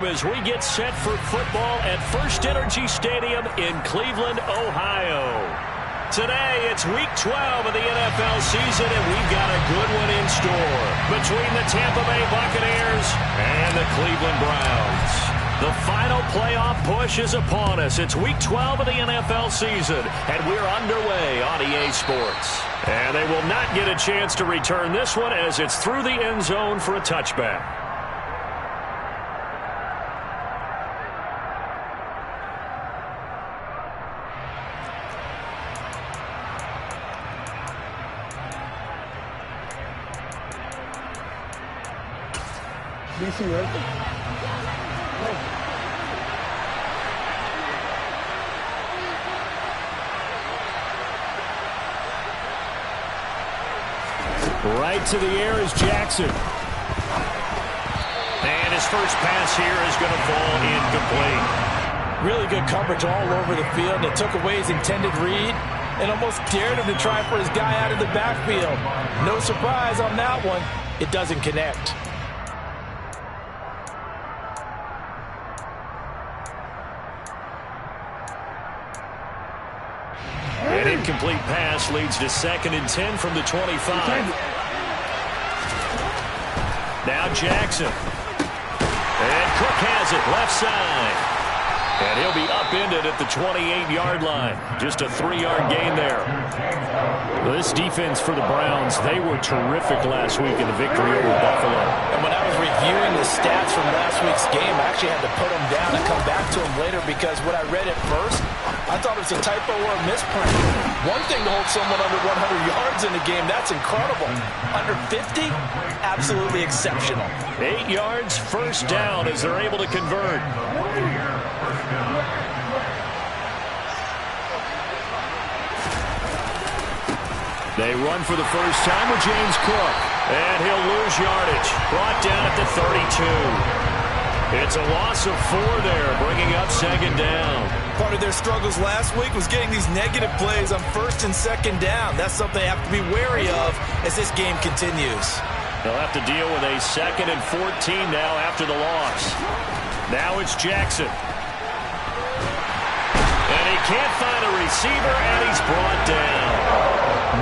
As we get set for football at First Energy Stadium in Cleveland, Ohio. Today, it's Week 12 of the NFL season, and we've got a good one in store between the Tampa Bay Buccaneers and the Cleveland Browns. The final playoff push is upon us. It's Week 12 of the NFL season, and we're underway on EA Sports. And they will not get a chance to return this one as it's through the end zone for a touchback. DC ready? Right to the air is Jackson. And his first pass here is going to fall incomplete. Really good coverage all over the field. It took away his intended read and almost dared him to try for his guy out of the backfield. No surprise on that one. It doesn't connect. An incomplete pass leads to 2nd and 10 from the 25. Now Jackson. And Cook has it left side. And he'll be upended at the 28-yard line. Just a 3-yard gain there. This defense for the Browns, they were terrific last week in the victory over Buffalo. And when I was reviewing the stats from last week's game, I actually had to put them down and come back to them later because when I read it first, I thought it was a typo or a misprint. One thing to hold someone under 100 yards in the game, that's incredible. Under 50, absolutely exceptional. 8 yards, first down as they're able to convert. They run for the first time with James Cook. And he'll lose yardage. Brought down at the 32. It's a loss of 4 there, bringing up 2nd down. Part of their struggles last week was getting these negative plays on 1st and 2nd down. That's something they have to be wary of as this game continues. They'll have to deal with a 2nd and 14 now after the loss. Now it's Jackson. And he can't find a receiver, and he's brought down.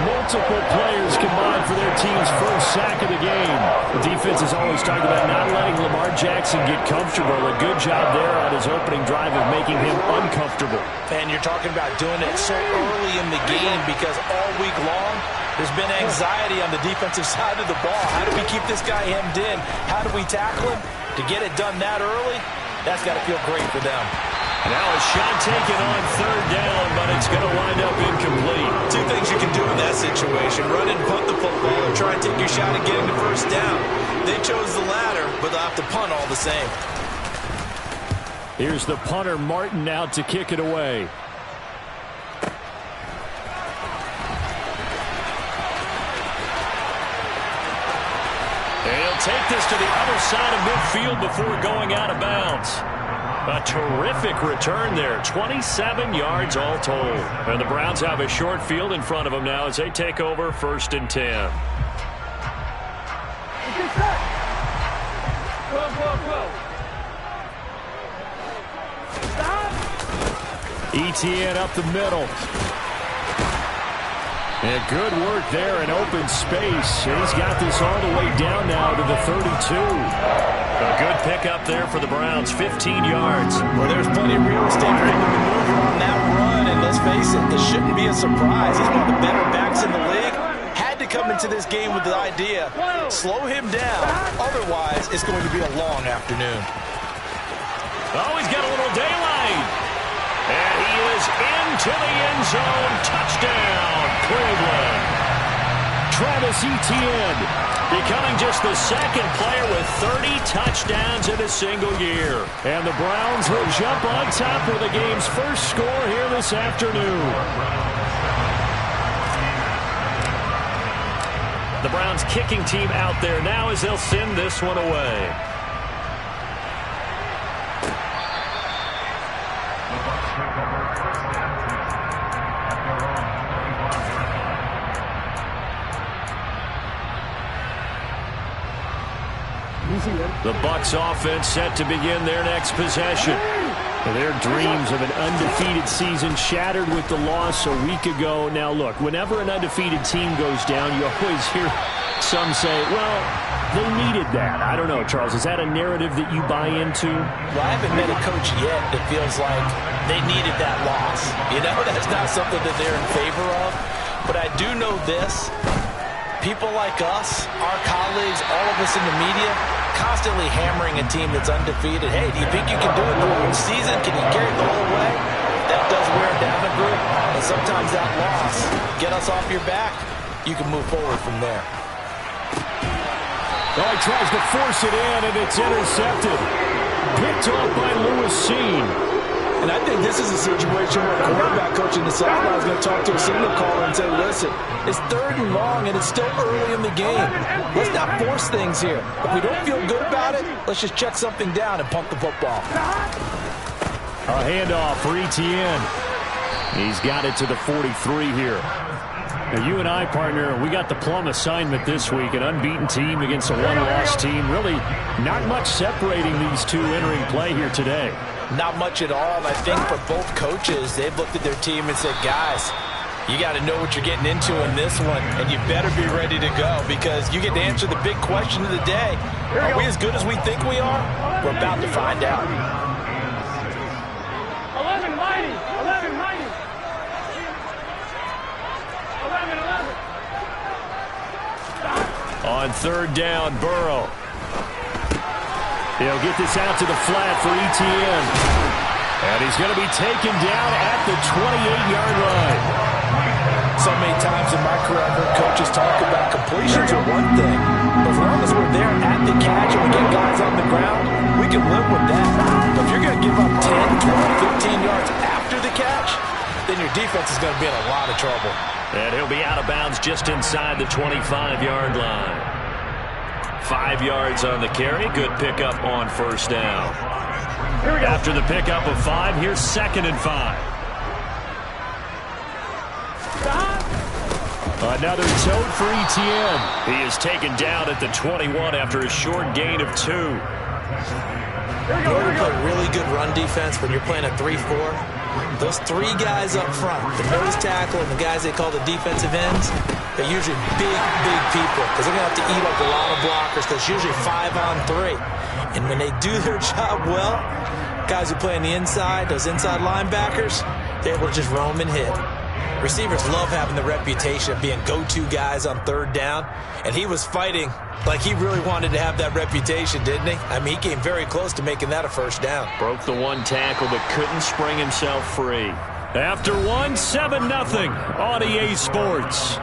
Multiple players combined for their team's first sack of the game. The defense has always talked about not letting Lamar Jackson get comfortable. A good job there on his opening drive of making him uncomfortable. And you're talking about doing it so early in the game because all week long there's been anxiety on the defensive side of the ball. How do we keep this guy hemmed in? How do we tackle him? To get it done that early, that's got to feel great for them. Now a shot taken on 3rd down, but it's going to wind up incomplete. 2 things you can do in that situation. Run and punt the football or try and take your shot at getting the first down. They chose the latter, but they'll have to punt all the same. Here's the punter, Martin, out to kick it away. And he'll take this to the other side of midfield before going out of bounds. A terrific return there. 27 yards all told. And the Browns have a short field in front of them now as they take over 1st and 10. ETN up the middle. And good work there in open space. He's got this all the way down now to the 32. A good pickup there for the Browns, 15 yards. Well, there's plenty of real estate for him to maneuver on that run, and let's face it, this shouldn't be a surprise. He's one of the better backs in the league. Had to come into this game with the idea, slow him down, otherwise it's going to be a long afternoon. Oh, he's got a little daylight. And he is into the end zone. Touchdown, Cleveland. Travis Etienne becoming just the 2nd player with 30 touchdowns in a single year. And the Browns will jump on top with the game's first score here this afternoon. The Browns kicking team out there now as they'll send this one away. The Bucs offense set to begin their next possession. Their dreams of an undefeated season shattered with the loss a week ago. Now, look, whenever an undefeated team goes down, you always hear some say, well, they needed that. I don't know, Charles. Is that a narrative that you buy into? Well, I haven't met a coach yet that feels like they needed that loss. You know, that's not something that they're in favor of. But I do know this. People like us, our colleagues, all of us in the media, constantly hammering a team that's undefeated. Hey, do you think you can do it the whole season? Can you carry it the whole way? That does wear down the group. And sometimes that loss, get us off your back, you can move forward from there. Oh, he tries to force it in, and it's intercepted. Picked off by Lewis Seen. And I think this is a situation where a quarterback coach in the sideline is going to talk to a signal caller and say, listen, it's 3rd and long, and it's still early in the game. Let's not force things here. If we don't feel good about it, let's just check something down and pump the football. A handoff for Etienne. He's got it to the 43 here. Now, you and I, partner, we got the plum assignment this week. An unbeaten team against a one-loss team. Really not much separating these two entering play here today. Not much at all. I think for both coaches, they've looked at their team and said, guys, you got to know what you're getting into in this one, and you better be ready to go because you get to answer the big question of the day. Are we as good as we think we are? We're about to find out. 11 mighty. 11 mighty. 11. On 3rd down, Burrow. He'll get this out to the flat for Etienne. And he's going to be taken down at the 28-yard line. So many times in my career, I've heard coaches talk about completions are one thing. But as long as we're there at the catch and we get guys on the ground, we can live with that. But if you're going to give up 10, 12, 15 yards after the catch, then your defense is going to be in a lot of trouble. And he'll be out of bounds just inside the 25-yard line. 5 yards on the carry. Good pickup on 1st down. After the pickup of 5, here's 2nd and 5. Another tote for Etienne. He is taken down at the 21 after a short gain of 2. You want to play really good run defense when you're playing a 3-4? Those 3 guys up front, the nose tackle and the guys they call the defensive ends, they're usually big, big people because they're going to have to eat up a lot of blockers because it's usually 5 on 3. And when they do their job well, guys who play on the inside, those inside linebackers, they're able to just roam and hit. Receivers love having the reputation of being go-to guys on 3rd down, and he was fighting like he really wanted to have that reputation, didn't he? I mean, he came very close to making that a 1st down. Broke the 1 tackle but couldn't spring himself free. After 1, 7-0 on EA Sports.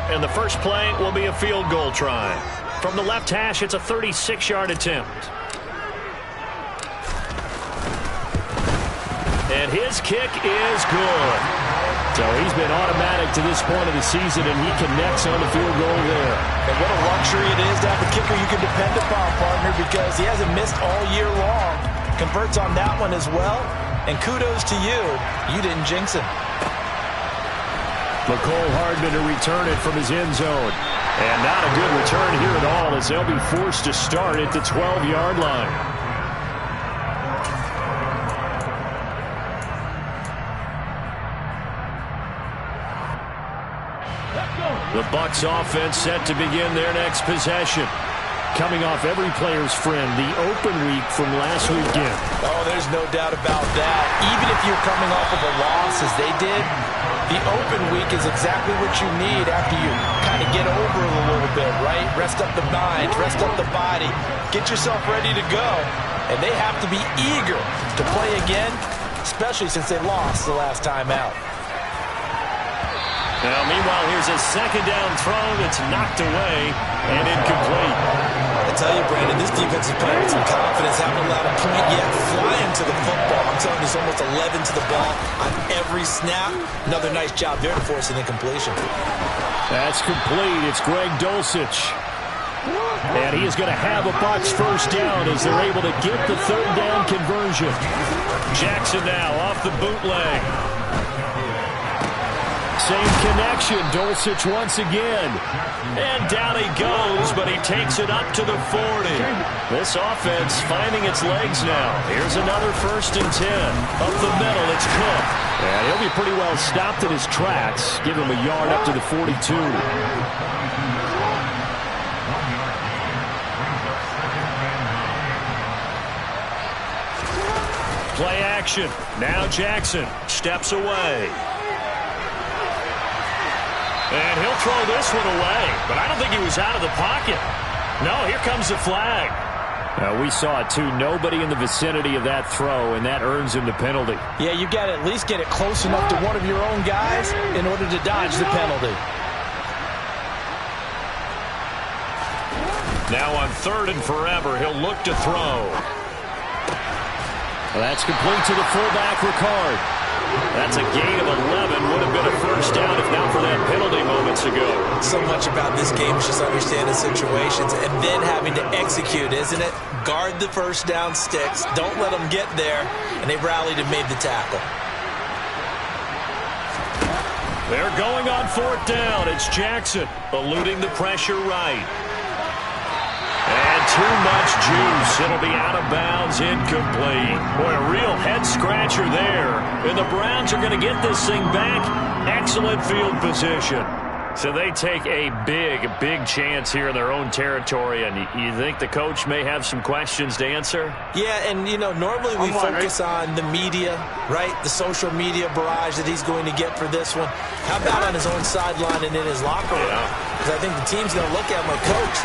And the first play will be a field goal try. From the left hash, it's a 36-yard attempt. And his kick is good. So he's been automatic to this point of the season, and he connects on the field goal there. And what a luxury it is to have a kicker you can depend upon, partner, because he hasn't missed all year long. Converts on that one as well. And kudos to you. You didn't jinx him. McCole Hardman to return it from his end zone. And not a good return here at all as they'll be forced to start at the 12-yard line. The Bucs offense set to begin their next possession. Coming off every player's friend, the open week from last weekend. Oh, there's no doubt about that. Even if you're coming off of a loss as they did, the open week is exactly what you need after you kind of get over it a little bit, right? Rest up the mind, rest up the body, get yourself ready to go. And they have to be eager to play again, especially since they lost the last time out. Now, meanwhile, here's a 2nd down throw that's knocked away and incomplete. I tell you, Brandon, this defense is playing with some confidence, haven't allowed a point yet, flying to the football. I'm telling you, it's almost 11 to the ball on every snap. Another nice job there to force an incompletion. That's complete. It's Greg Dulcich. And he is going to have a Bucs first down as they're able to get the third down conversion. Jackson now off the bootleg. Same connection. Dulcich once again. And down he goes, but he takes it up to the 40. This offense finding its legs now. Here's another 1st and 10. Up the middle, it's Cook. And he'll be pretty well stopped in his tracks. Give him a yard up to the 42. Play action. Now Jackson steps away. And he'll throw this one away. But I don't think he was out of the pocket. No, here comes the flag. We saw it too. Nobody in the vicinity of that throw, and that earns him the penalty. Yeah, you got to at least get it close enough to one of your own guys in order to dodge the penalty. Now on 3rd and forever, he'll look to throw. Well, that's complete to the fullback, Ricard. That's a gain of 11. Would have been a first down if not for that penalty moments ago. So much about this game is just understanding situations and then having to execute, isn't it? Guard the first down sticks. Don't let them get there. And they rallied and made the tackle. They're going on 4th down. It's Jackson eluding the pressure right. And too much juice. It'll be out of bounds, incomplete. Boy, a real head-scratcher there. And the Browns are going to get this thing back. Excellent field position. So they take a big chance here in their own territory. And you think the coach may have some questions to answer? Yeah, and, you know, normally we focus on the media, right? The social media barrage that he's going to get for this one. How about on his own sideline and in his locker room? Because I think the team's going to look at him like, Coach,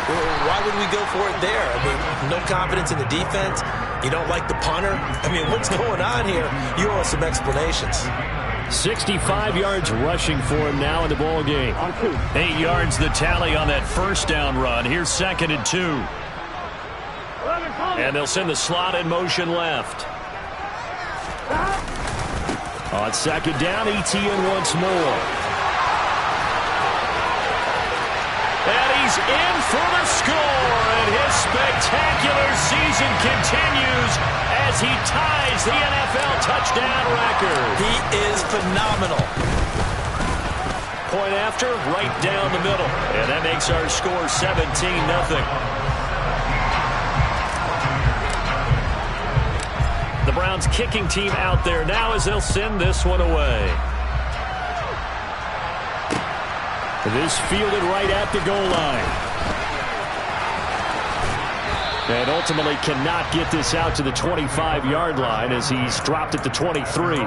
why would we go for it there? I mean, no confidence in the defense. You don't like the punter? I mean, what's going on here? You owe us some explanations. 65 yards rushing for him now in the ball game. 8 yards the tally on that first down run. Here's 2nd and 2. And they'll send the slot in motion left. On 2nd down, ETN once more. And he's in for the score. And his spectacular season continues as he ties the NFL touchdown record. He is phenomenal. Point after, right down the middle. And that makes our score 17-0. The Browns kicking team out there now as they'll send this one away. This fielded right at the goal line. And ultimately cannot get this out to the 25-yard line as he's dropped at the 23.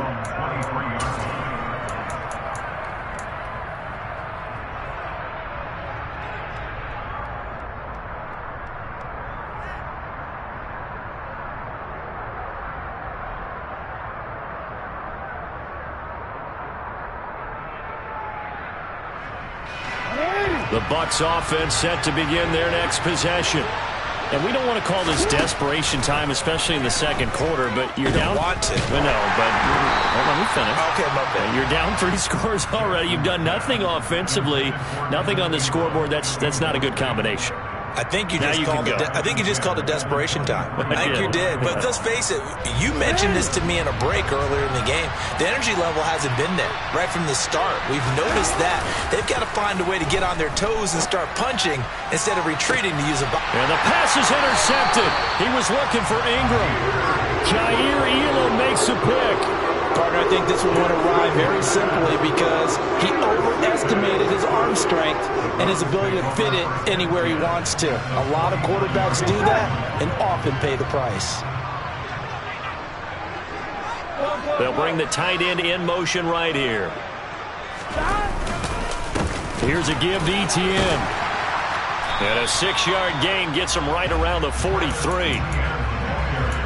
The Bucs offense set to begin their next possession. And we don't want to call this desperation time, especially in the second quarter, but you're down. Want to. No, but let me finish. Okay, my bad. You're down 3 scores already. You've done nothing offensively, nothing on the scoreboard. That's not a good combination. I think you just called it desperation time. I think you did. But let's face it, you mentioned this to me in a break earlier in the game. The energy level hasn't been there right from the start. We've noticed that. They've got to find a way to get on their toes and start punching instead of retreating to use a box. And the pass is intercepted. He was looking for Ingram. Jair Elam makes a pick. Partner, I think this one went awry very simply because he overestimated his arm strength and his ability to fit it anywhere he wants to. A lot of quarterbacks do that and often pay the price. They'll bring the tight end in motion right here. Here's a give to ETN. And a 6-yard gain gets him right around the 43.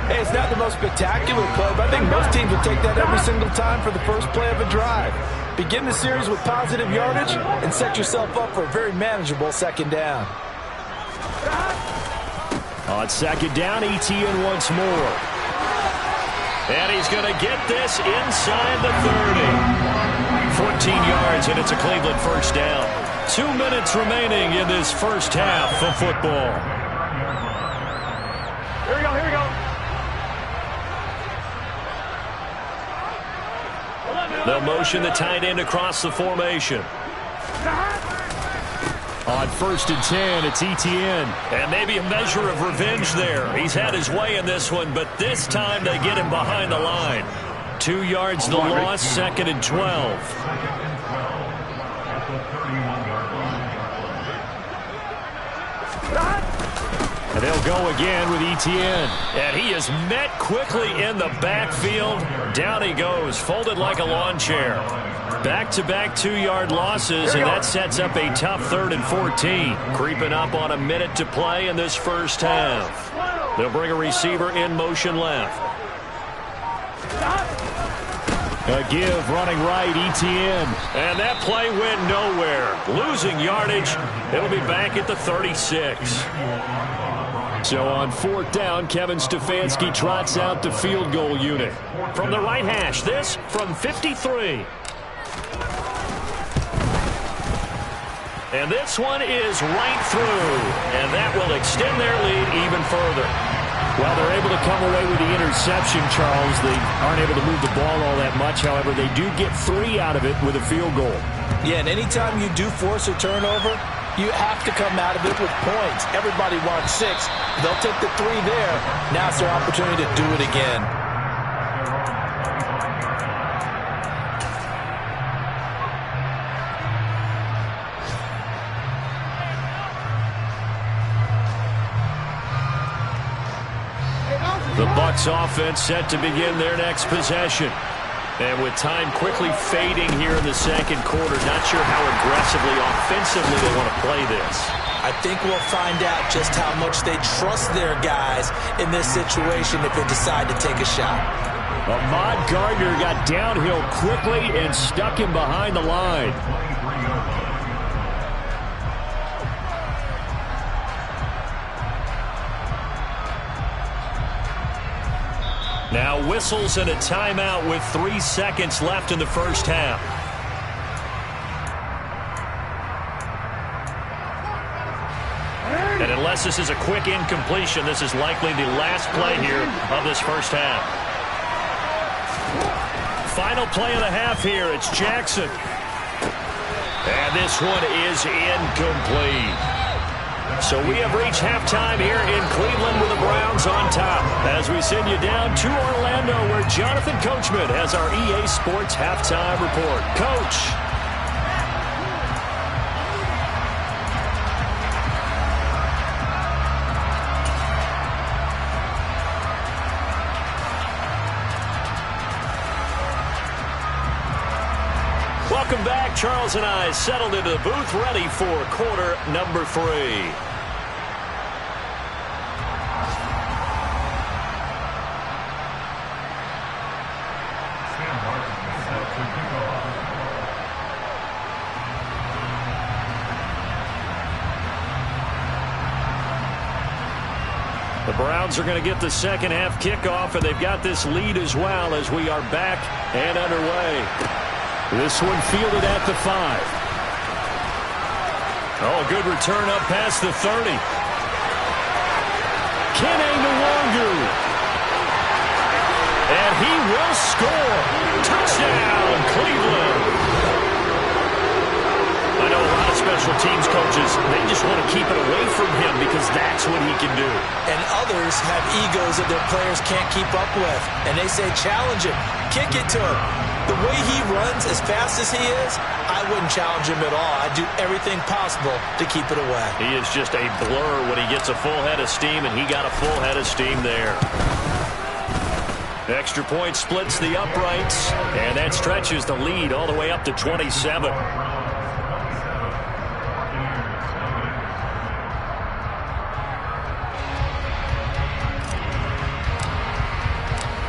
Hey, it's not the most spectacular play, but I think most teams will take that every single time for the first play of a drive. Begin the series with positive yardage and set yourself up for a very manageable second down. On 2nd down, ETN once more. And he's going to get this inside the 30. 14 yards, and it's a Cleveland first down. 2 minutes remaining in this first half of football. Here we go, here we go. They'll motion the tight end across the formation. On 1st and 10, it's Etienne. And maybe a measure of revenge there. He's had his way in this one, but this time they get him behind the line. 2 yards the loss, 2nd and 12. And they'll go again with Etienne. And he is met quickly in the backfield. Down he goes, folded like a lawn chair. Back-to-back 2-yard losses, and that sets up a tough 3rd and 14. Creeping up on a minute to play in this first half. They'll bring a receiver in motion left. A give running right, Etienne. And that play went nowhere. Losing yardage. It'll be back at the 36. So on 4th down, Kevin Stefanski trots out the field goal unit. From the right hash, this from 53. And this one is right through. And that will extend their lead even further. Well, they're able to come away with the interception, Charles. They aren't able to move the ball all that much. However, they do get 3 out of it with a field goal. Yeah, and anytime you do force a turnover, you have to come out of it with points. Everybody wants 6. They'll take the 3 there. Now it's their opportunity to do it again. The Bucs offense set to begin their next possession. And with time quickly fading here in the second quarter, not sure how aggressively, offensively they want to play this. I think we'll find out just how much they trust their guys in this situation if they decide to take a shot. Ahmad Gardner got downhill quickly and stuck him behind the line. Now whistles and a timeout with 3 seconds left in the first half. And unless this is a quick incompletion, this is likely the last play here of this first half. Final play of the half here. It's Jackson. And this one is incomplete. So we have reached halftime here in Cleveland with the Browns on top. As we send you down to Orlando, where Jonathan Coachman has our EA Sports halftime report. Coach. Welcome back. Charles and I settled into the booth, ready for quarter number 3. The Browns are going to get the second half kickoff, and they've got this lead as well as we are back and underway. This one fielded at the 5. Oh, a good return up past the 30. Kene Nwangu. And he will score. Touchdown, Cleveland. I know a lot of special teams coaches, they just want to keep it away from him because that's what he can do. And others have egos that their players can't keep up with. And they say, challenge him. Kick it to him. The way he runs, as fast as he is, I wouldn't challenge him at all. I'd do everything possible to keep it away. He is just a blur when he gets a full head of steam, and he got a full head of steam there. Extra point splits the uprights, and that stretches the lead all the way up to 27.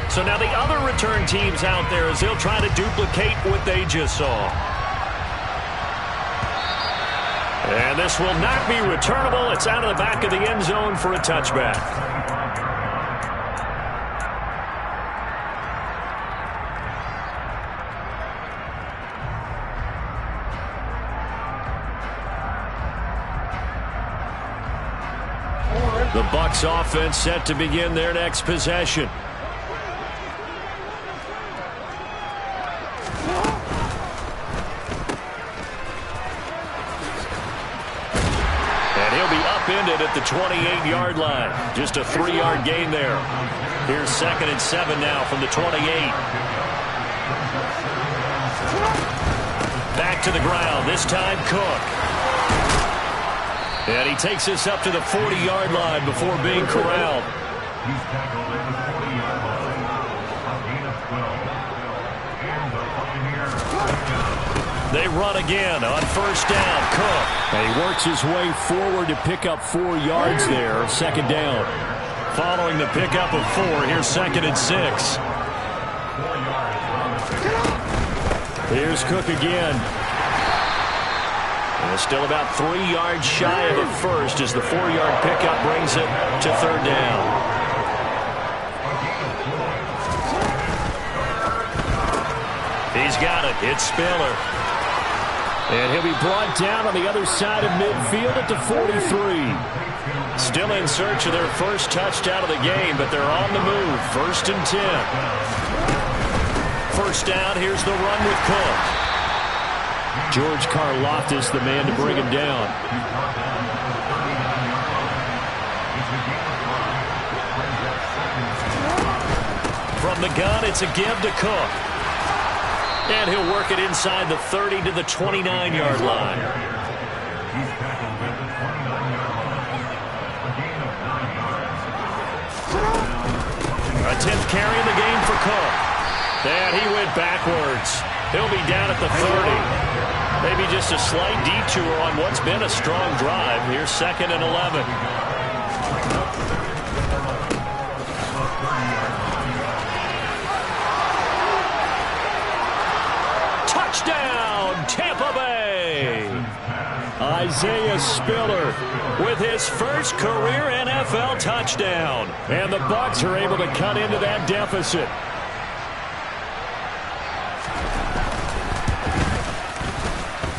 So now the other return teams out there as they'll try to duplicate what they just saw. And this will not be returnable. It's out of the back of the end zone for a touchback. The Bucs offense set to begin their next possession. And he'll be upended at the 28-yard line. Just a 3-yard gain there. Here's 2nd and 7 now from the 28. Back to the ground. This time Cook. And he takes this up to the 40-yard line before being corralled. They run again on 1st down. Cook. And he works his way forward to pick up 4 yards there. 2nd down. Following the pickup of 4, here's 2nd and 6. Here's Cook again. And still about 3 yards shy of a first as the 4-yard pickup brings it to 3rd down. He's got it. It's Spiller. And he'll be brought down on the other side of midfield at the 43. Still in search of their first touchdown of the game, but they're on the move. 1st and 10. 1st down, here's the run with Cook. George Karlaftis, the man to bring him down. From the gun, it's a give to Cook. And he'll work it inside the 30 to the 29-yard line. A 10th carry in the game for Cook. And he went backwards. He'll be down at the 30. Maybe just a slight detour on what's been a strong drive. Here's 2nd and 11. Touchdown, Tampa Bay! Isaiah Spiller with his first career NFL touchdown. And the Bucs are able to cut into that deficit.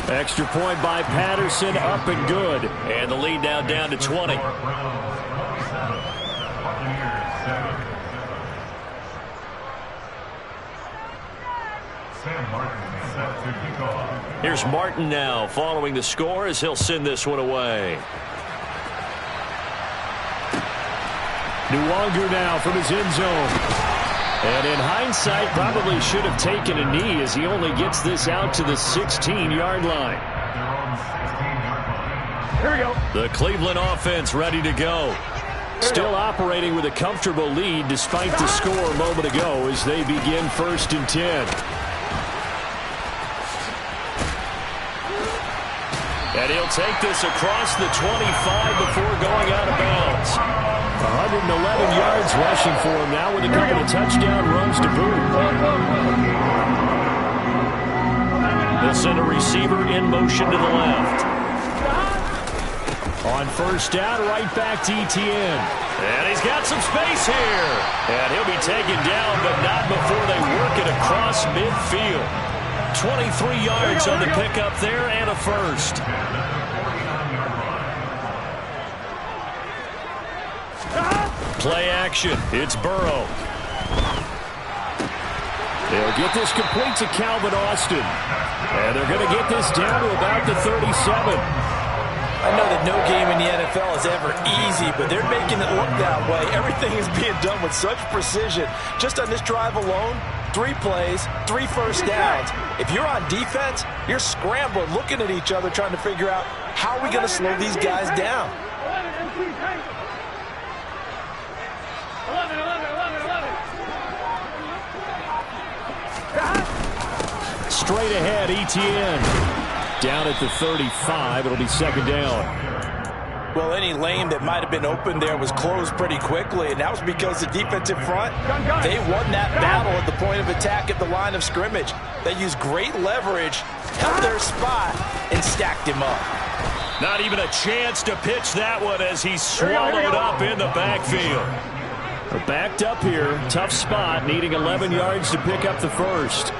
Extra point by Patterson, up and good. And the lead now down to 20. Here's Martin now following the score as he'll send this one away. Nwangu now from his end zone. And in hindsight, probably should have taken a knee as he only gets this out to the 16-yard line. Here we go. The Cleveland offense ready to go. Still operating with a comfortable lead despite the score a moment ago as they begin 1st and 10. And he'll take this across the 25 before going out of bounds. 111 yards rushing for him now with a couple of touchdown runs to boot. They'll send a receiver in motion to the left. On 1st down, right back to Etienne. And he's got some space here. And he'll be taken down, but not before they work it across midfield. 23 yards on the pickup there and a first. Play action. It's Burrow. They'll get this complete to Calvin Austin. And they're going to get this down to about the 37. I know that no game in the NFL is ever easy, but they're making it look that way. Everything is being done with such precision. Just on this drive alone, 3 plays, 3 first downs. If you're on defense, you're scrambling, looking at each other, trying to figure out how are we going to slow these guys down. 11. Straight ahead, Etienne. Down at the 35. It'll be 2nd down. Well, any lane that might have been open there was closed pretty quickly, and that was because the defensive front, they won that battle at the point of attack at the line of scrimmage. They used great leverage, held their spot, and stacked him up. Not even a chance to pitch that one as he's swallowed up in the backfield. They're backed up here. Tough spot, needing 11 yards to pick up the first.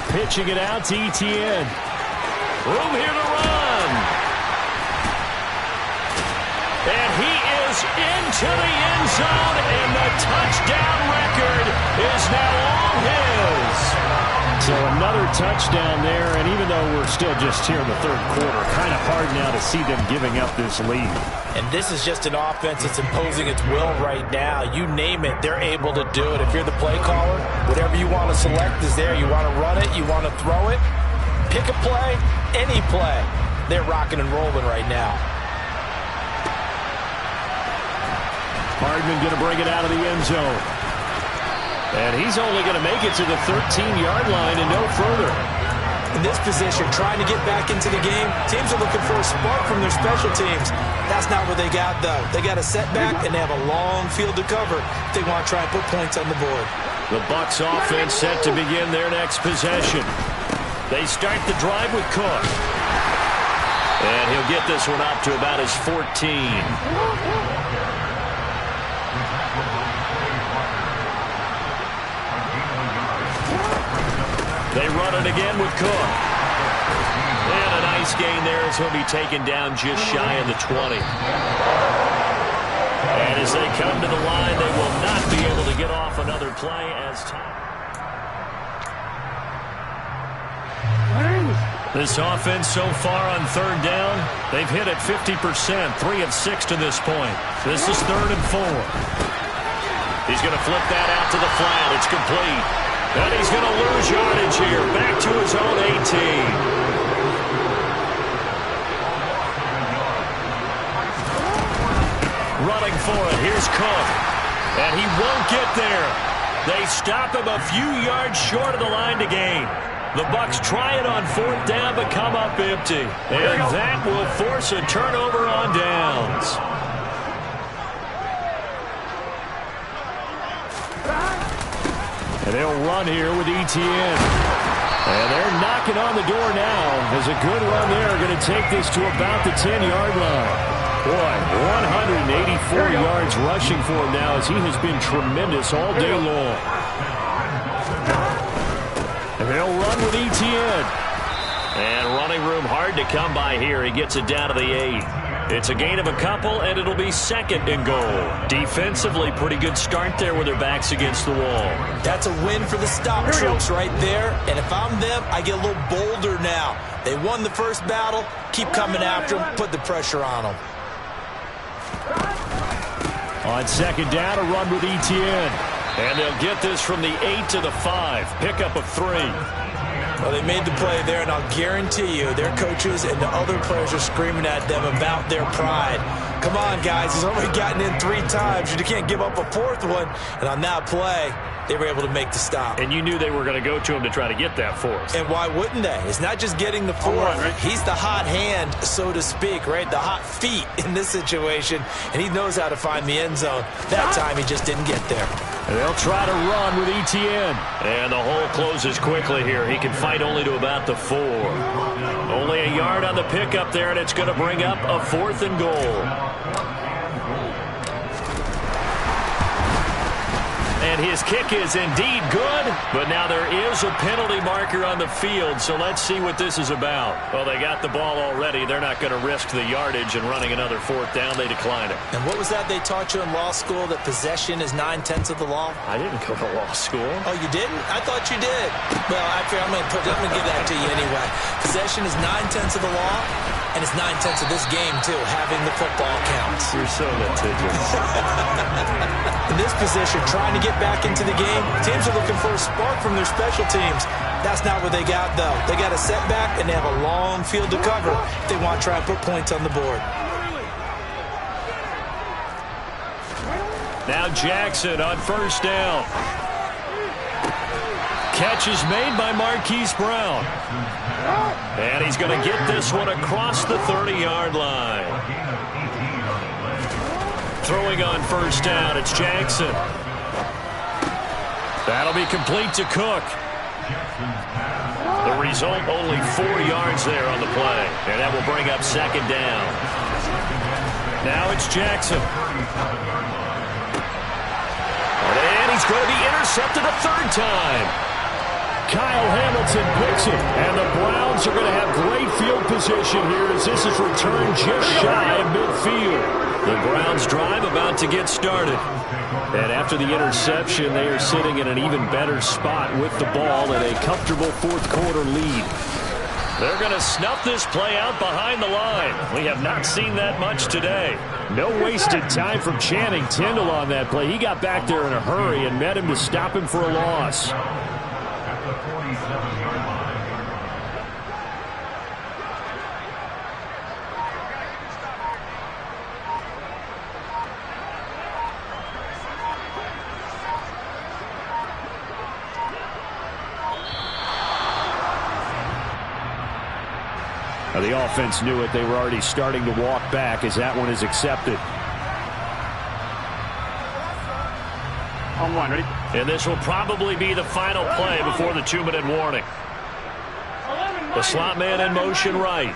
Pitching it out to Etienne. Room here to run. And he is into the end zone, and the touchdown record is now all his. So another touchdown there, and even though we're still just here in the third quarter, kind of hard now to see them giving up this lead. And this is just an offense that's imposing its will right now. You name it, they're able to do it. If you're the play caller, whatever you want to select is there. You want to run it, you want to throw it, pick a play, any play. They're rocking and rolling right now. Hardman going to bring it out of the end zone. And he's only going to make it to the 13-yard line and no further. In this position, trying to get back into the game, teams are looking for a spark from their special teams. That's not what they got, though. They got a setback, and they have a long field to cover if they want to try and put points on the board. The Bucs offense set to begin their next possession. They start the drive with Cook. And he'll get this one up to about his 14. They run it again with Cook. And a nice gain there as he'll be taken down just shy of the 20. And as they come to the line, they will not be able to get off another play as time. This offense so far on third down, they've hit it 50%, 3 of 6 to this point. This is 3rd and 4. He's going to flip that out to the flat. It's complete. And he's going to lose yardage here, back to his own 18. Running for it, here's Cook. And he won't get there. They stop him a few yards short of the line to gain. The Bucs try it on 4th down, but come up empty. And that will force a turnover on downs. And they'll run here with Etienne. And they're knocking on the door now as a good run there. Going to take this to about the 10-yard line. Boy, 184 yards rushing for him now as he has been tremendous all day long. And they'll run with Etienne. And running room hard to come by here. He gets it down to the 8. It's a gain of a couple, and it'll be 2nd and goal. Defensively, pretty good start there with their backs against the wall. That's a win for the stop troops right there. And if I'm them, I get a little bolder now. They won the first battle. Keep coming after them. Put the pressure on them. On 2nd down, a run with Etienne. And they'll get this from the 8 to the 5. Pickup of 3. Well, they made the play there, and I'll guarantee you their coaches and the other players are screaming at them about their pride. Come on, guys. He's already gotten in 3 times. You can't give up a 4th one. And on that play, they were able to make the stop. And you knew they were going to go to him to try to get that 4th. And why wouldn't they? It's not just getting the 4th. Right? He's the hot hand, so to speak, right? The hot feet in this situation. And he knows how to find the end zone. That time, he just didn't get there. And they'll try to run with Etienne. And the hole closes quickly here. He can fight only to about the 4. Only a yard on the pickup there, and it's going to bring up a 4th and goal. And his kick is indeed good, but now there is a penalty marker on the field, so let's see what this is about. Well, they got the ball already. They're not going to risk the yardage and running another 4th down. They declined it. And what was that they taught you in law school, that possession is 9/10 of the law? I didn't go to law school. Oh, you didn't? I thought you did. Well, I'm going to give that to you anyway. Possession is 9/10 of the law. And it's 9/10 of this game, too. Having the football counts. You're so litigious. In this position, trying to get back into the game, teams are looking for a spark from their special teams. That's not what they got, though. They got a setback, and they have a long field to cover if they want to try and put points on the board. Now Jackson on 1st down. Catch is made by Marquise Brown. And he's going to get this one across the 30-yard line. Throwing on 1st down, it's Jackson. That'll be complete to Cook. The result, only 4 yards there on the play. And that will bring up 2nd down. Now it's Jackson. And he's going to be intercepted a 3rd time. Kyle Hamilton picks it, and the Browns are going to have great field position here as this is returned just shy of midfield. The Browns drive about to get started. And after the interception, they are sitting in an even better spot with the ball and a comfortable fourth quarter lead. They're going to snuff this play out behind the line. We have not seen that much today. No wasted time from Channing Tindall on that play. He got back there in a hurry and met him to stop him for a loss. Now, the offense knew it. They were already starting to walk back as that one is accepted. On one, ready? And this will probably be the final play before the 2-minute warning. The slot man in motion right.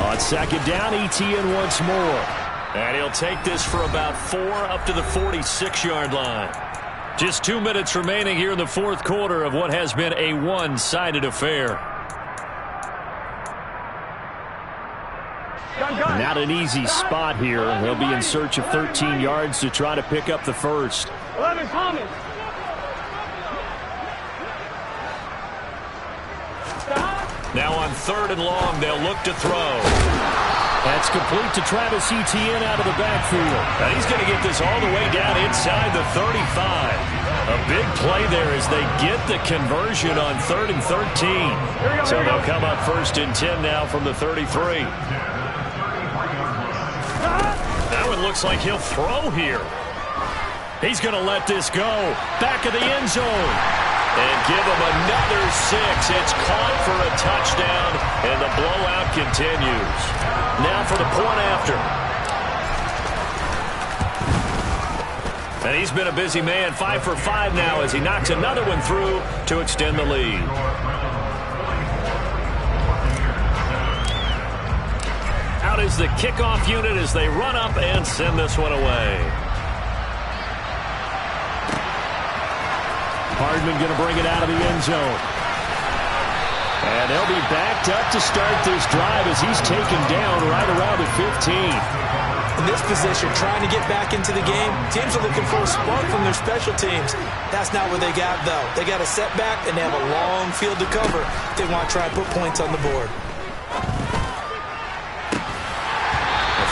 On second down, ETN once more. And he'll take this for about 4 up to the 46-yard line. Just 2 minutes remaining here in the fourth quarter of what has been a one-sided affair. Not an easy spot here. They'll be in search of 13 yards to try to pick up the first. 11 Thomas. Now on 3rd and long, they'll look to throw. That's complete to Travis Etienne out of the backfield. And he's going to get this all the way down inside the 35. A big play there as they get the conversion on 3rd and 13. So they'll come up 1st and 10 now from the 33. That one looks like he'll throw here. He's going to let this go. Back of the end zone. And give him another 6. It's caught for a touchdown, and the blowout continues. Now for the point after. And he's been a busy man, 5 for 5 now as he knocks another one through to extend the lead. Out is the kickoff unit as they run up and send this one away. Hardman going to bring it out of the end zone. And they'll be backed up to start this drive as he's taken down right around the 15. In this position, trying to get back into the game, teams are looking for a spark from their special teams. That's not what they got, though. They got a setback, and they have a long field to cover. They want to try and put points on the board.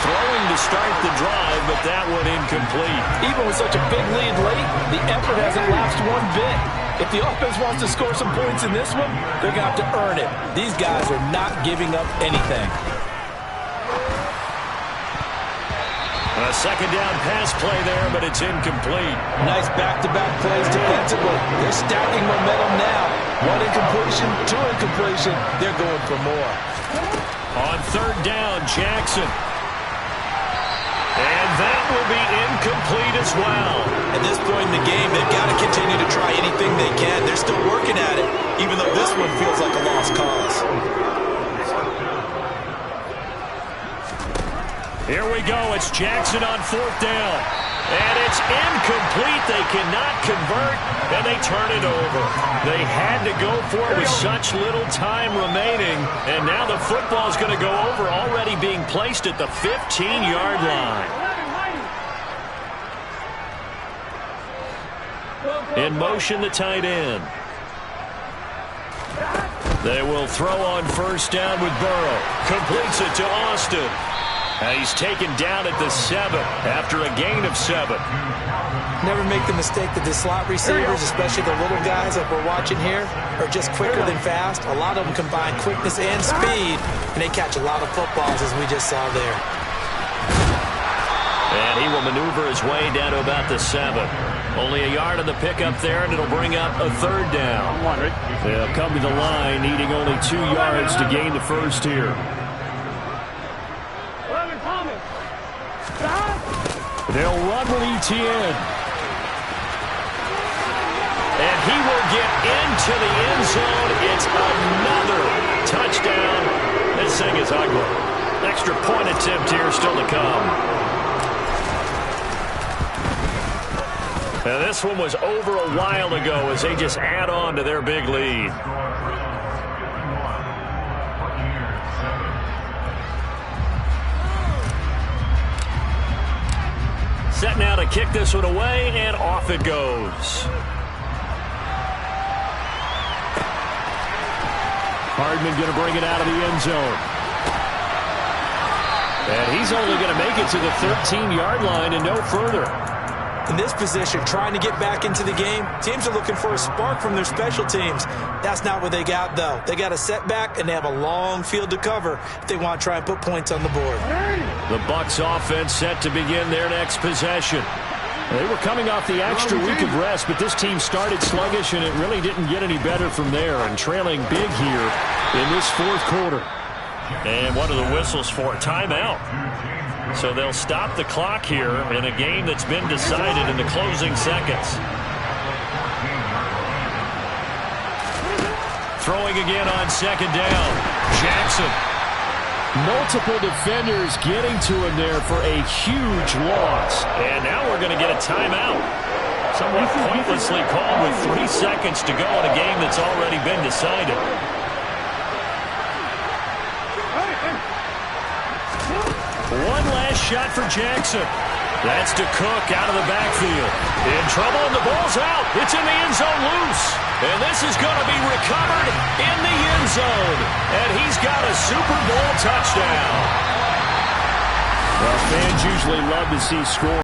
Throwing to start the drive, but that one incomplete. Even with such a big lead late, the effort hasn't lapsed one bit. If the offense wants to score some points in this one, they're going to have to earn it. These guys are not giving up anything. A second down pass play there, but it's incomplete. Nice back-to-back plays defensively. They're stacking momentum now. 1 incompletion, 2 incompletion. They're going for more. On 3rd down, Jackson. And that will be incomplete as well. At this point in the game, they've got to continue to try anything they can. They're still working at it, even though this one feels like a lost cause. Here we go. It's Jackson on 4th down. And it's incomplete. They cannot convert, and they turn it over. They had to go for it with such little time remaining, and now the football's going to go over, already being placed at the 15-yard line. In motion, the tight end. They will throw on 1st down with Burrow. Completes it to Austin. And he's taken down at the 7 after a gain of 7. Never make the mistake that the slot receivers, especially the little guys like we're watching here, are just quicker than fast. A lot of them combine quickness and speed, and they catch a lot of footballs, as we just saw there. And he will maneuver his way down to about the 7. Only a yard on the pickup there, and it'll bring up a 3rd down. They'll come to the line, needing only 2 yards to gain the first here. They'll run with Etienne. And he will get into the end zone. It's another touchdown. This thing is ugly. Extra point attempt here still to come. And this one was over a while ago as they just add on to their big lead. Set now to kick this one away, and off it goes. Hardman going to bring it out of the end zone. And he's only going to make it to the 13-yard line and no further. In this position, trying to get back into the game, teams are looking for a spark from their special teams. That's not what they got, though. They got a setback, and they have a long field to cover if they want to try and put points on the board. The Bucs offense set to begin their next possession. They were coming off the extra week of rest, but this team started sluggish, and it really didn't get any better from there, and trailing big here in this fourth quarter. And what are the whistles for? Timeout. So they'll stop the clock here in a game that's been decided in the closing seconds. Throwing again on second down. Jackson. Multiple defenders getting to him there for a huge loss. And now we're going to get a timeout. Somewhat pointlessly called with 3 seconds to go in a game that's already been decided. One last shot for Jackson. That's to Cook out of the backfield. In trouble, and the ball's out. It's in the end zone loose. And this is going to be recovered in the end zone. And he's got a Super Bowl touchdown. Well, fans usually love to see scoring.